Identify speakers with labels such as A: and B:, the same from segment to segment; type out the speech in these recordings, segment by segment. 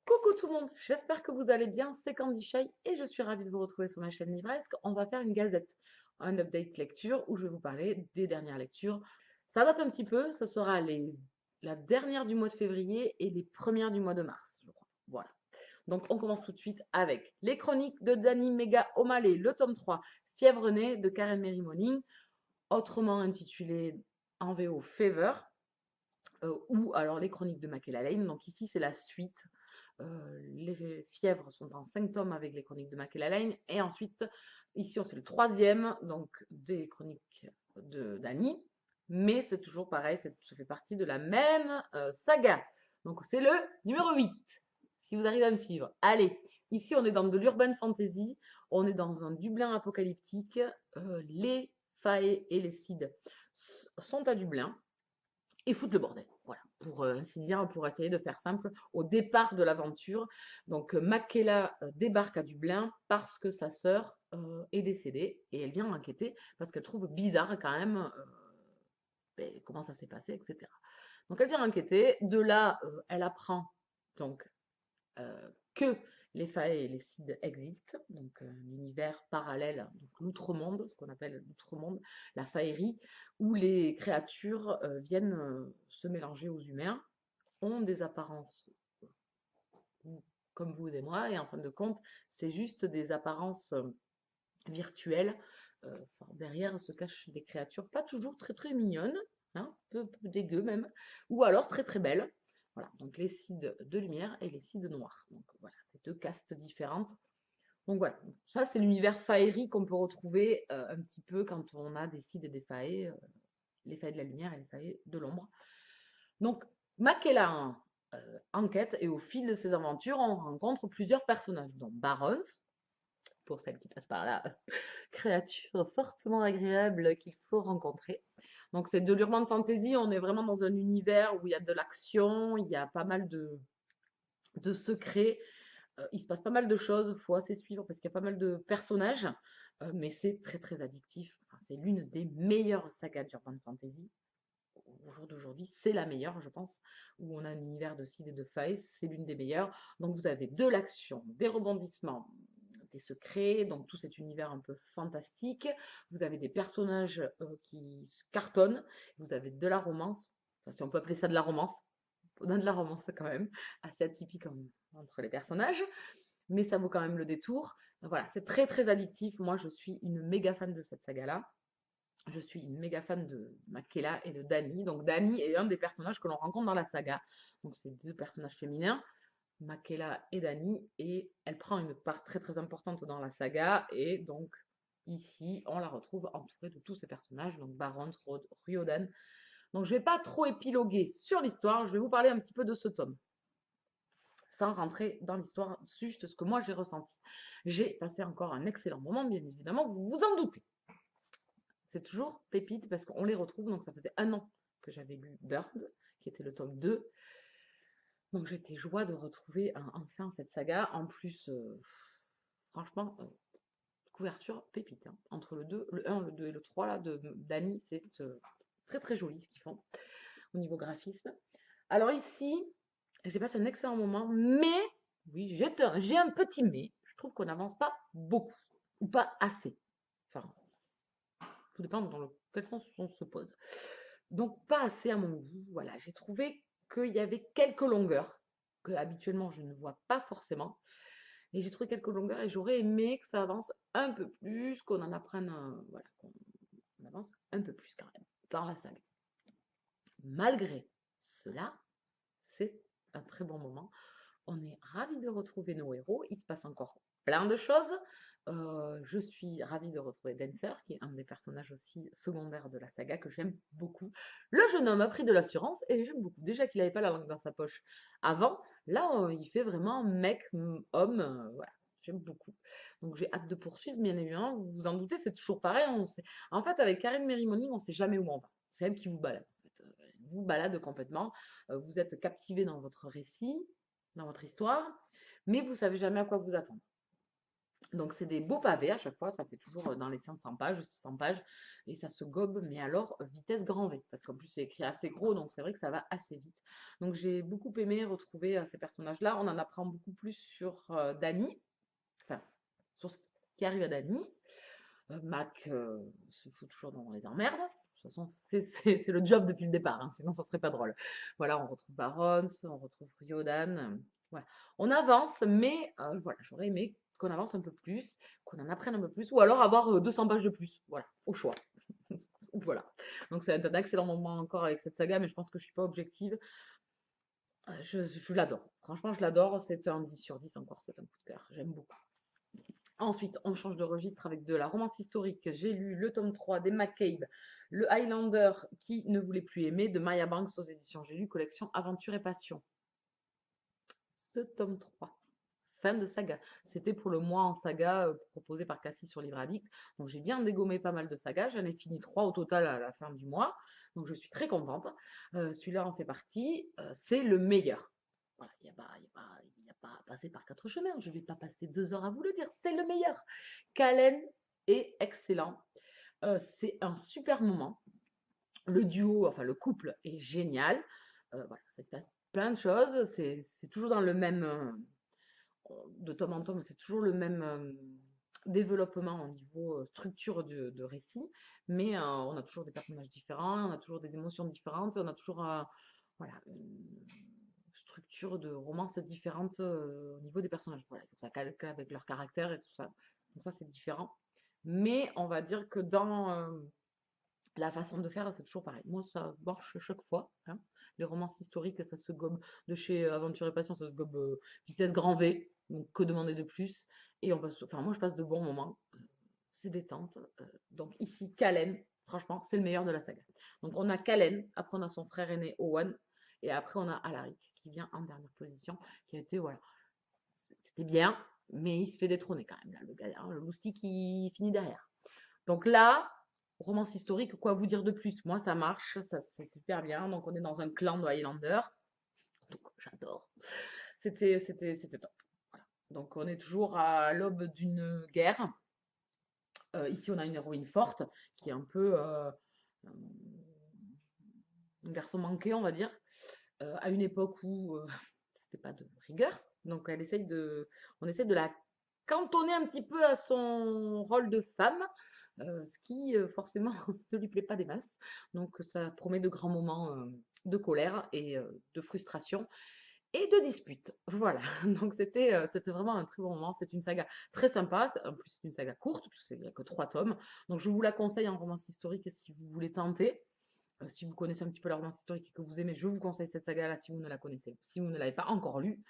A: Coucou tout le monde, j'espère que vous allez bien, c'est Candy Shy et je suis ravie de vous retrouver sur ma chaîne Livresque. On va faire une gazette, un update lecture où je vais vous parler des dernières lectures. Ça date un petit peu, ce sera la dernière du mois de février et les premières du mois de mars, je crois. Voilà. Donc on commence tout de suite avec les chroniques de Danny Mega O'Malley, le tome 3, Fièvre née de Karen Mary Moning, autrement intitulé en VO Fever, ou alors les chroniques de Makela Lane. Donc ici c'est la suite. Les fièvres sont en 5 tomes avec les chroniques de Makela Lane. Et ensuite, ici c'est le troisième, donc des chroniques de d'Annie. Mais c'est toujours pareil, ça fait partie de la même saga. Donc c'est le numéro 8, si vous arrivez à me suivre. Allez, ici on est dans de l'urban fantasy, on est dans un Dublin apocalyptique. Les Fae et les Cid sont à Dublin et foutent le bordel. Voilà, pour ainsi dire, pour essayer de faire simple, au départ de l'aventure. Donc, Makela débarque à Dublin parce que sa sœur est décédée et elle vient enquêter parce qu'elle trouve bizarre quand même comment ça s'est passé, etc. Donc, elle vient enquêter. De là, elle apprend donc que les Fae et les Cid existent, donc un univers parallèle, donc l'outre-monde, ce qu'on appelle l'outre-monde, la faérie, où les créatures viennent se mélanger aux humains, ont des apparences comme vous et moi, et en fin de compte, c'est juste des apparences virtuelles. Derrière se cachent des créatures pas toujours très très mignonnes, hein, peu dégueu même, ou alors très très belles. Voilà, donc les cides de lumière et les cides noirs. Donc voilà, c'est deux castes différentes. Donc voilà, ça c'est l'univers faérie qu'on peut retrouver un petit peu quand on a des cides et des faées, les faées de la lumière et les faées de l'ombre. Donc Makela enquête et au fil de ses aventures, on rencontre plusieurs personnages, dont Barons, pour celles qui passent par là, créature fortement agréable qu'il faut rencontrer. Donc c'est de l'urban fantasy, on est vraiment dans un univers où il y a de l'action, il y a pas mal de secrets, il se passe pas mal de choses, il faut assez suivre parce qu'il y a pas mal de personnages, mais c'est très très addictif. Enfin, c'est l'une des meilleures sagas d'urban fantasy. Au jour d'aujourd'hui, c'est la meilleure, je pense, où on a un univers de Sid et de Fae, c'est l'une des meilleures. Donc vous avez de l'action, des rebondissements, des secrets, donc tout cet univers un peu fantastique. Vous avez des personnages qui cartonnent, vous avez de la romance, enfin, si on peut appeler ça de la romance, on a de la romance quand même, assez atypique entre les personnages, mais ça vaut quand même le détour. Donc voilà, c'est très très addictif. Moi, je suis une méga fan de cette saga-là. Je suis une méga fan de Makela et de Dani. Donc Dani est un des personnages que l'on rencontre dans la saga. Donc c'est deux personnages féminins, Makela et Dani, et elle prend une part très très importante dans la saga. Et donc ici, on la retrouve entourée de tous ces personnages, donc Barons, Ryodan. Donc je ne vais pas trop épiloguer sur l'histoire, je vais vous parler un petit peu de ce tome sans rentrer dans l'histoire, juste ce que moi j'ai ressenti. J'ai passé encore un excellent moment, bien évidemment, vous vous en doutez. C'est toujours pépite parce qu'on les retrouve, donc ça faisait un an que j'avais lu Bird, qui était le tome 2. Donc j'étais joie de retrouver enfin cette saga. En plus, franchement, couverture pépite, hein. Entre le 2, le 1, le 2 et le 3 là, de Dany, c'est très très joli ce qu'ils font au niveau graphisme. Alors ici, j'ai passé un excellent moment, mais, oui, j'ai un petit mais, je trouve qu'on n'avance pas beaucoup, ou pas assez. Enfin, tout dépend dans quel sens on se pose. Donc pas assez à mon goût, voilà, j'ai trouvé qu'il y avait quelques longueurs, que habituellement je ne vois pas forcément, et j'ai trouvé quelques longueurs et j'aurais aimé que ça avance un peu plus, qu'on en apprenne, voilà, qu'on avance un peu plus quand même dans la saga. Malgré cela, c'est un très bon moment. On est ravis de retrouver nos héros. Il se passe encore plein de choses. Je suis ravie de retrouver Dancer, qui est un des personnages aussi secondaires de la saga que j'aime beaucoup. Le jeune homme a pris de l'assurance et j'aime beaucoup. Déjà qu'il n'avait pas la langue dans sa poche avant, là il fait vraiment mec, homme. Voilà, j'aime beaucoup. Donc j'ai hâte de poursuivre, bien évidemment. Vous vous en doutez, c'est toujours pareil. En fait, avec Karen Merrimony, on ne sait jamais où on va. C'est elle qui vous balade. En fait. Elle vous balade complètement. Vous êtes captivé dans votre récit, dans votre histoire, mais vous savez jamais à quoi vous attendre. Donc, c'est des beaux pavés à chaque fois, ça fait toujours dans les 500 pages, 600 pages, et ça se gobe, mais alors vitesse grand V, parce qu'en plus c'est écrit assez gros, donc c'est vrai que ça va assez vite. Donc, j'ai beaucoup aimé retrouver ces personnages-là. On en apprend beaucoup plus sur Dany, enfin, sur ce qui arrive à Dany. Mac se fout toujours dans les emmerdes. De toute façon, c'est le job depuis le départ, hein, sinon ça serait pas drôle. Voilà, on retrouve Barons, on retrouve Riodan. Voilà. On avance, mais voilà, j'aurais aimé qu'on avance un peu plus, qu'on en apprenne un peu plus, ou alors avoir 200 pages de plus. Voilà, au choix. Voilà. Donc c'est un excellent moment encore avec cette saga, mais je pense que je suis pas objective. Je l'adore. Franchement, je l'adore. C'est un 10 sur 10 encore, c'est un coup de cœur. J'aime beaucoup. Ensuite, on change de registre avec de la romance historique. J'ai lu le tome 3 des McCabe, le Highlander qui ne voulait plus aimer de Maya Banks aux éditions J'ai lu, collection Aventure et Passion. Ce tome 3, fin de saga. C'était pour le mois en saga proposé par Cassie sur Livre Addict. Donc j'ai bien dégommé pas mal de sagas. J'en ai fini 3 au total à la fin du mois. Donc je suis très contente. Celui-là en fait partie. C'est le meilleur. Voilà, il n'y a pas à passer par quatre chemins. Je ne vais pas passer 2 heures à vous le dire. C'est le meilleur. Calen est excellent. C'est un super moment. Le duo, enfin le couple est génial. Voilà, ça se passe plein de choses. C'est toujours dans le même, de tome en tome, c'est toujours le même développement au niveau structure de récit, mais on a toujours des personnages différents, on a toujours des émotions différentes, on a toujours voilà, une structure de romance différente au niveau des personnages. Voilà, ça calque avec leur caractère et tout ça. Donc ça, c'est différent. Mais on va dire que dans la façon de faire, c'est toujours pareil. Moi, ça marche chaque fois, hein. Les romances historiques, ça se gobe de chez Aventure et Passion, ça se gobe vitesse grand V. Donc, que demander de plus? Et on passe, enfin, moi, je passe de bons moments. C'est détente. Donc, ici, Calen, franchement, c'est le meilleur de la saga. Donc, on a Calen, après, on a son frère aîné, Owen, et après, on a Alaric, qui vient en dernière position, qui a été, voilà, c'était bien, mais il se fait détrôner quand même, là, le gars, hein, le loustic, qui finit derrière. Donc là, romance historique, quoi vous dire de plus? Moi, ça marche, ça, c'est super bien. Donc, on est dans un clan de Highlander. Donc, j'adore. C'était top. Voilà. Donc, on est toujours à l'aube d'une guerre. Ici, on a une héroïne forte qui est un peu un garçon manqué, on va dire, à une époque où c'était pas de rigueur. Donc, on essaie de la cantonner un petit peu à son rôle de femme, ce qui forcément ne lui plaît pas des masses. Donc ça promet de grands moments de colère et de frustration et de dispute. Voilà, donc c'était vraiment un très bon moment. C'est une saga très sympa. En plus, c'est une saga courte, puisqu'il n'y a que 3 tomes. Donc je vous la conseille en romance historique si vous voulez tenter. Si vous connaissez un petit peu la romance historique et que vous aimez, je vous conseille cette saga-là si vous ne la connaissez. Si vous ne l'avez pas encore lue,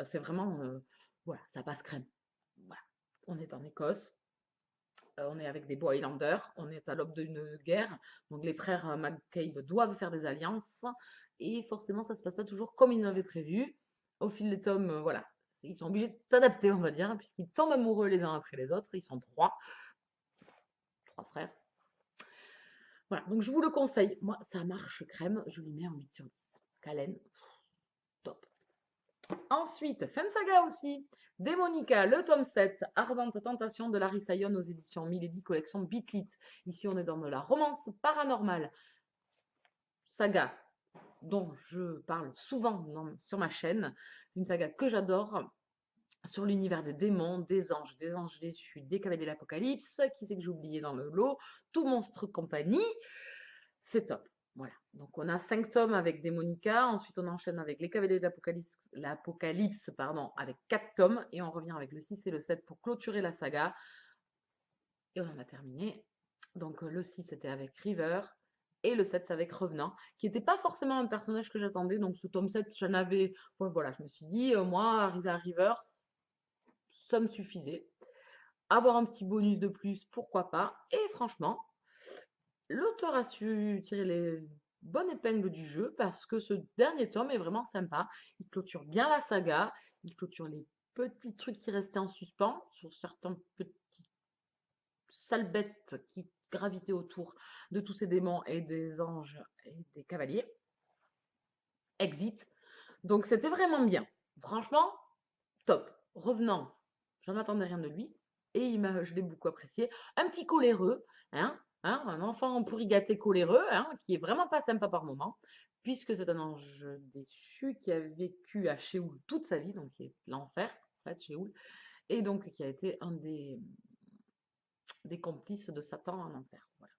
A: c'est vraiment, voilà, ça passe crème. Voilà. On est en Écosse, on est avec des beaux Highlanders, on est à l'aube d'une guerre, donc les frères McCabe doivent faire des alliances, et forcément ça se passe pas toujours comme ils l'avaient prévu. Au fil des tomes, voilà, ils sont obligés de s'adapter, on va dire, puisqu'ils tombent amoureux les uns après les autres, ils sont trois frères. Voilà, donc je vous le conseille, moi ça marche crème, je lui mets un 8 sur 10. Calen, top. Ensuite, fin de saga aussi, Démonica, le tome 7, Ardente Tentation de Larissa Ion aux éditions Milady, collection Bitlit. Ici, on est dans de la romance paranormale. Saga dont je parle souvent sur ma chaîne. C'est une saga que j'adore sur l'univers des démons, des anges déchus, des cavaliers de l'Apocalypse. Qui c'est que j'ai oublié dans le lot? Tout monstre compagnie. C'est top. Voilà. Donc on a 5 tomes avec Démonica, ensuite on enchaîne avec les Cavaliers de l'Apocalypse, pardon, avec 4 tomes, et on revient avec le 6 et le 7 pour clôturer la saga. Et on en a terminé. Donc le 6 c'était avec River, et le 7 c'est avec Revenant, qui n'était pas forcément un personnage que j'attendais. Donc ce tome 7, j'en avais. Voilà, je me suis dit, moi, arriver à River, ça me suffisait. Avoir un petit bonus de plus, pourquoi pas. Et franchement, l'auteur a su tirer les bonnes épingles du jeu parce que ce dernier tome est vraiment sympa. Il clôture bien la saga, il clôture les petits trucs qui restaient en suspens sur certains petits sales bêtes qui gravitaient autour de tous ces démons et des anges et des cavaliers. Exit. Donc c'était vraiment bien. Franchement, top. Revenant, j'en attendais rien de lui. et je l'ai beaucoup apprécié. Un petit coléreux, un enfant pourri gâté coléreux, qui est vraiment pas sympa par moment, puisque c'est un ange déchu qui a vécu à Séoul toute sa vie, donc qui est l'enfer, en fait, Séoul, et donc qui a été un des complices de Satan en enfer. Voilà.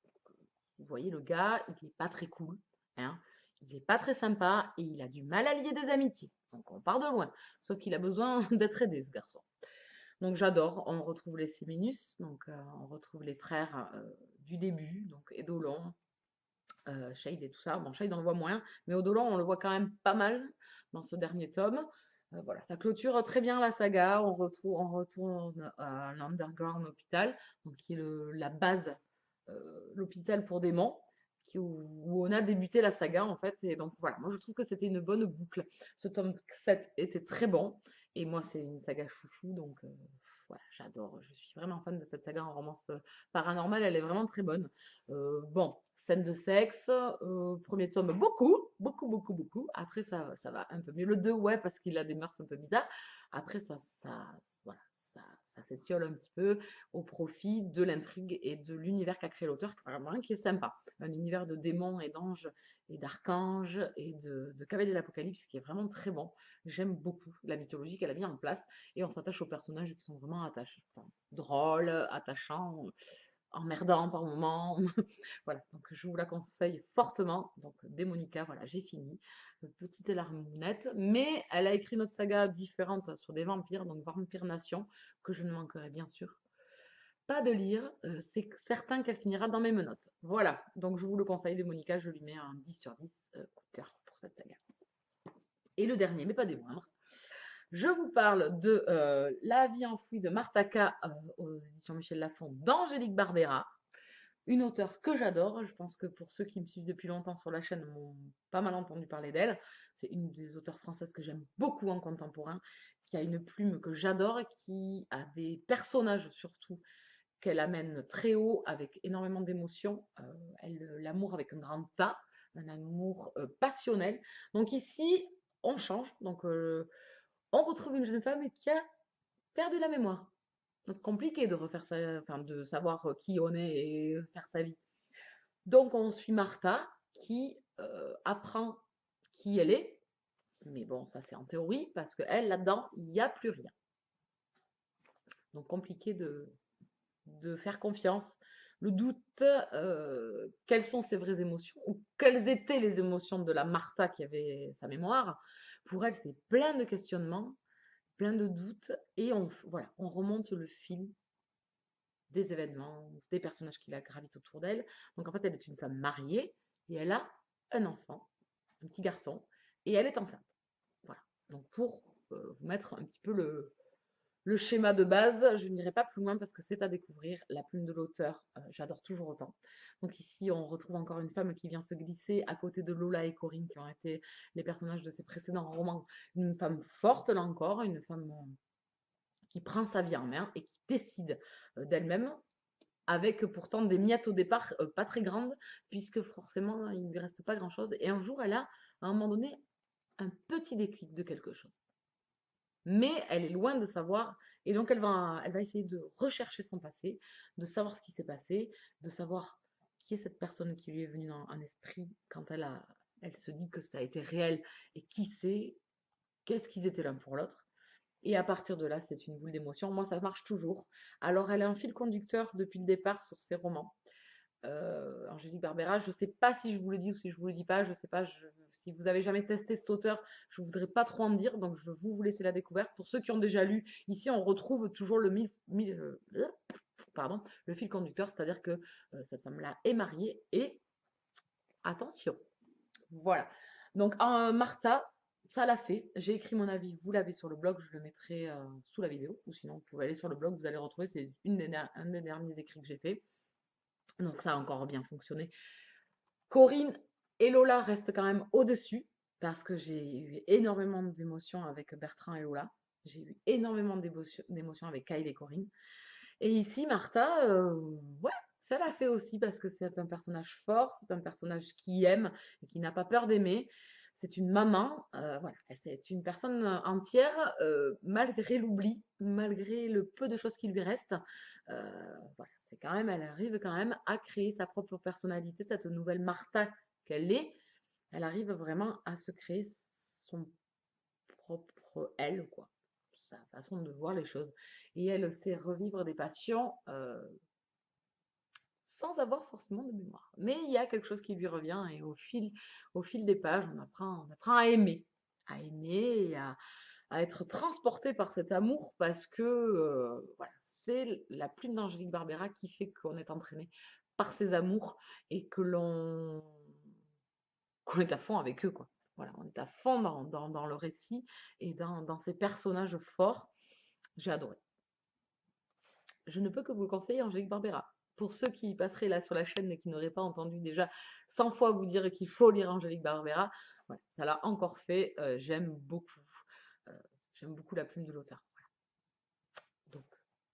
A: Vous voyez, le gars, il n'est pas très cool, hein, il n'est pas très sympa, et il a du mal à lier des amitiés. Donc on part de loin, sauf qu'il a besoin d'être aidé, ce garçon. Donc j'adore, on retrouve les Séminus, donc on retrouve les frères du début, donc Edolan, Shade et tout ça. Bon, Shade on le voit moins, mais Edolan on le voit quand même pas mal dans ce dernier tome. Voilà, ça clôture très bien la saga. On retourne à l'Underground Hospital, donc qui est la base, l'hôpital pour démons, où on a débuté la saga en fait. Et donc voilà, moi je trouve que c'était une bonne boucle. Ce tome 7 était très bon, et moi c'est une saga chouchou, donc voilà, j'adore. Je suis vraiment fan de cette saga en romance paranormale, elle est vraiment très bonne. Bon, scène de sexe, premier tome, beaucoup, beaucoup, beaucoup, beaucoup. Après, ça va un peu mieux. Le 2 ouais, parce qu'il a des mœurs un peu bizarres. Après, voilà, ça s'étiole un petit peu au profit de l'intrigue et de l'univers qu'a créé l'auteur, qui est sympa. Un univers de démons et d'anges et d'archanges et de cavaliers de l'Apocalypse qui est vraiment très bon. J'aime beaucoup la mythologie qu'elle a mis en place et on s'attache aux personnages qui sont vraiment attachants, enfin, drôles, attachants, emmerdants par moments. Voilà, donc je vous la conseille fortement. Donc Démonica, voilà, j'ai fini. Petite larmounette, mais elle a écrit une autre saga différente sur des vampires, donc Vampire Nation, que je ne manquerai bien sûr pas de lire. C'est certain qu'elle finira dans mes menottes. Voilà, donc je vous le conseille, Démonica, je lui mets un 10 sur 10, coup de cœur pour cette saga. Et le dernier, mais pas des moindres, je vous parle de La vie enfouie de Martha K. Aux éditions Michel Lafon d'Angélique Barbera, une auteure que j'adore. Je pense que pour ceux qui me suivent depuis longtemps sur la chaîne m'ont pas mal entendu parler d'elle. C'est une des auteurs françaises que j'aime beaucoup en contemporain, qui a une plume que j'adore, qui a des personnages surtout qu'elle amène très haut avec énormément d'émotions. L'amour avec un grand A, un amour passionnel. Donc ici, on change. Donc on retrouve une jeune femme qui a perdu la mémoire. Donc compliqué de refaire enfin de savoir qui on est et faire sa vie. Donc on suit Martha qui apprend qui elle est, mais bon ça c'est en théorie parce que elle là-dedans il n'y a plus rien. Donc compliqué de faire confiance. Le doute, quelles sont ses vraies émotions ou quelles étaient les émotions de la Martha qui avait sa mémoire. Pour elle c'est plein de questionnements, plein de doutes et voilà, on remonte le fil des événements, des personnages qui la gravitent autour d'elle. Donc en fait, elle est une femme mariée et elle a un enfant, un petit garçon, et elle est enceinte. Voilà. Donc pour vous mettre un petit peu le schéma de base, je n'irai pas plus loin parce que c'est à découvrir. La plume de l'auteur, j'adore toujours autant. Donc ici, on retrouve encore une femme qui vient se glisser à côté de Lola et Corinne, qui ont été les personnages de ses précédents romans. Une femme forte, là encore, une femme qui prend sa vie en main et qui décide d'elle-même, avec pourtant des miettes au départ pas très grandes, puisque forcément il ne lui reste pas grand-chose. Et un jour, elle a à un moment donné un petit déclic de quelque chose. Mais elle est loin de savoir, et donc elle va essayer de rechercher son passé, de savoir ce qui s'est passé, de savoir qui est cette personne qui lui est venue en esprit quand elle se dit que ça a été réel, et qui c'est, qu'est-ce qu'ils étaient l'un pour l'autre. Et à partir de là, c'est une boule d'émotion. Moi, ça marche toujours. Alors, elle a un fil conducteur depuis le départ sur ses romans. Angélique Barbera, je ne sais pas si je vous le dis ou si je vous le dis pas, je ne sais pas, si vous avez jamais testé cet auteur, je ne voudrais pas trop en dire, donc je vais vous laisser la découverte. Pour ceux qui ont déjà lu, ici on retrouve toujours pardon, le fil conducteur, c'est-à-dire que cette femme-là est mariée et attention. Voilà. Donc, Martha, ça l'a fait. J'ai écrit mon avis, vous l'avez sur le blog, je le mettrai sous la vidéo. Ou sinon, vous pouvez aller sur le blog, vous allez retrouver, c'est un des derniers écrits que j'ai fait. Donc, ça a encore bien fonctionné. Corinne et Lola restent quand même au-dessus, parce que j'ai eu énormément d'émotions avec Bertrand et Lola. J'ai eu énormément d'émotions avec Kyle et Corinne. Et ici, Martha, ouais, ça l'a fait aussi parce que c'est un personnage fort, c'est un personnage qui aime et qui n'a pas peur d'aimer. c'est une maman, voilà, c'est une personne entière, malgré l'oubli, malgré le peu de choses qui lui restent. Voilà, c'est quand même, elle arrive quand même à créer sa propre personnalité, cette nouvelle Martha qu'elle est. Elle arrive vraiment à se créer son propre elle, quoi. Sa façon de voir les choses. Et elle sait revivre des passions sans avoir forcément de mémoire. Mais il y a quelque chose qui lui revient et au fil des pages, on apprend à aimer et à être transporté par cet amour parce que voilà, c'est la plume d'Angélique Barbera qui fait qu'on est entraîné par ses amours et qu'on est à fond avec eux, quoi. Voilà, on est à fond dans le récit et dans ces personnages forts. J'ai adoré. Je ne peux que vous le conseiller, Angélique Barbera. Pour ceux qui passeraient là sur la chaîne et qui n'auraient pas entendu déjà 100 fois vous dire qu'il faut lire Angélique Barbera, voilà, ça l'a encore fait. Euh, j'aime beaucoup la plume de l'auteur. Voilà. Donc,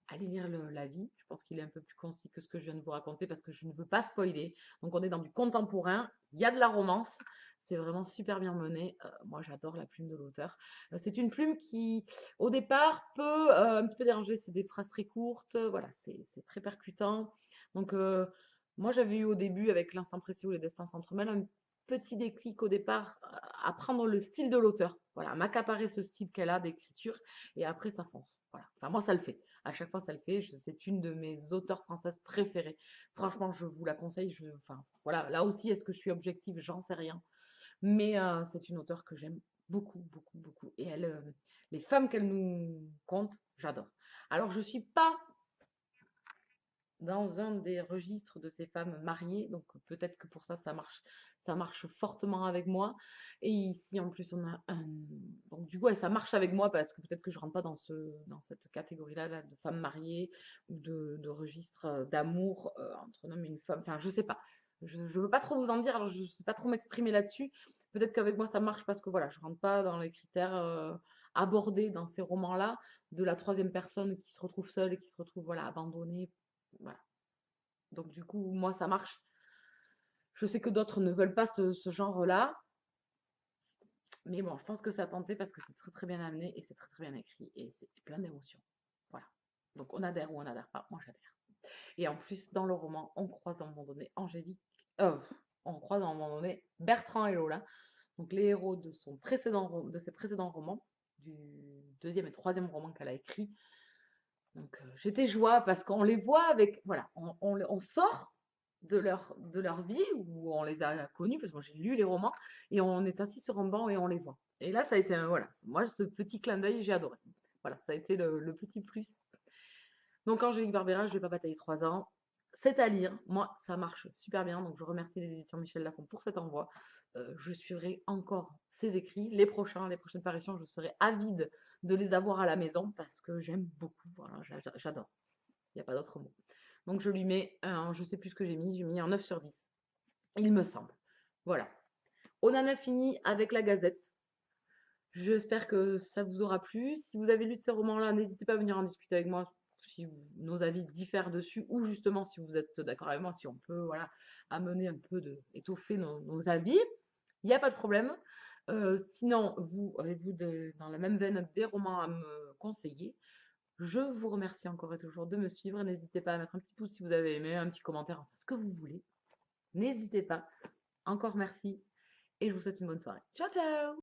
A: allez lire La Vie. Je pense qu'il est un peu plus concis que ce que je viens de vous raconter parce que je ne veux pas spoiler. Donc, on est dans du contemporain. Il y a de la romance. C'est vraiment super bien mené. Moi, j'adore la plume de l'auteur. C'est une plume qui, au départ, peut un petit peu déranger. C'est des phrases très courtes. Voilà, c'est très percutant. Donc, moi, j'avais eu au début, avec L'instant précis où les destins s'entremêlent, un petit déclic au départ à prendre le style de l'auteur. Voilà, à m'accaparer ce style qu'elle a d'écriture et après ça fonce. Voilà. Enfin, moi, ça le fait. À chaque fois, ça le fait. C'est une de mes auteurs françaises préférées. Franchement, je vous la conseille. Enfin, voilà. Là aussi, est-ce que je suis objective? J'en sais rien. Mais c'est une auteure que j'aime beaucoup, beaucoup, beaucoup. Et elle, les femmes qu'elle nous conte, j'adore. Alors, je suis pas dans un des registres de ces femmes mariées, donc peut-être que pour ça, ça marche fortement avec moi. Et ici, en plus, on a un... Donc du coup, ouais, ça marche avec moi parce que peut-être que je rentre pas dans cette catégorie-là là, de femmes mariées ou de registre d'amour entre un homme et une femme. Enfin, je sais pas. Je ne veux pas trop vous en dire, alors je ne sais pas trop m'exprimer là-dessus. Peut-être qu'avec moi, ça marche parce que voilà, je rentre pas dans les critères abordés dans ces romans-là de la troisième personne qui se retrouve seule et qui se retrouve voilà, abandonnée. Voilà. Donc du coup, moi, ça marche. Je sais que d'autres ne veulent pas ce genre-là. Mais bon, je pense que ça a tenté parce que c'est très très bien amené et c'est très très bien écrit et c'est plein d'émotions. Voilà. Donc on adhère ou on n'adhère pas. Moi, j'adhère. Et en plus, dans le roman, on croise à un moment donné Angélique. On croise à un moment donné Bertrand et Lola. Donc les héros de ses précédents romans, du deuxième et troisième roman qu'elle a écrit. Donc j'étais joie parce qu'on les voit avec, voilà, on sort de leur vie où on les a connus, parce que moi j'ai lu les romans, et on est assis sur un banc et on les voit. Et là, ça a été, voilà, moi ce petit clin d'œil, j'ai adoré. Voilà, ça a été le petit plus. Donc Angélique Barbera, je ne vais pas batailler 3 ans. C'est à lire. Moi, ça marche super bien. Donc je remercie les éditions Michel Lafon pour cet envoi. Je suivrai encore ses écrits. Les prochaines parutions, je serai avide de les avoir à la maison parce que j'aime beaucoup. Voilà, j'adore. Il n'y a pas d'autre mot. Donc je lui mets un, je sais plus ce que j'ai mis un 9 sur 10. Il me semble. Voilà. On en a fini avec la Gazette. J'espère que ça vous aura plu. Si vous avez lu ces romans-là, n'hésitez pas à venir en discuter avec moi si nos avis diffèrent dessus ou justement si vous êtes d'accord avec moi, si on peut voilà, amener un peu étoffer nos avis. Il n'y a pas de problème. Sinon, avez-vous dans la même veine des romans à me conseiller? Je vous remercie encore et toujours de me suivre. N'hésitez pas à mettre un petit pouce si vous avez aimé, un petit commentaire, enfin ce que vous voulez. N'hésitez pas. Encore merci et je vous souhaite une bonne soirée. Ciao, ciao!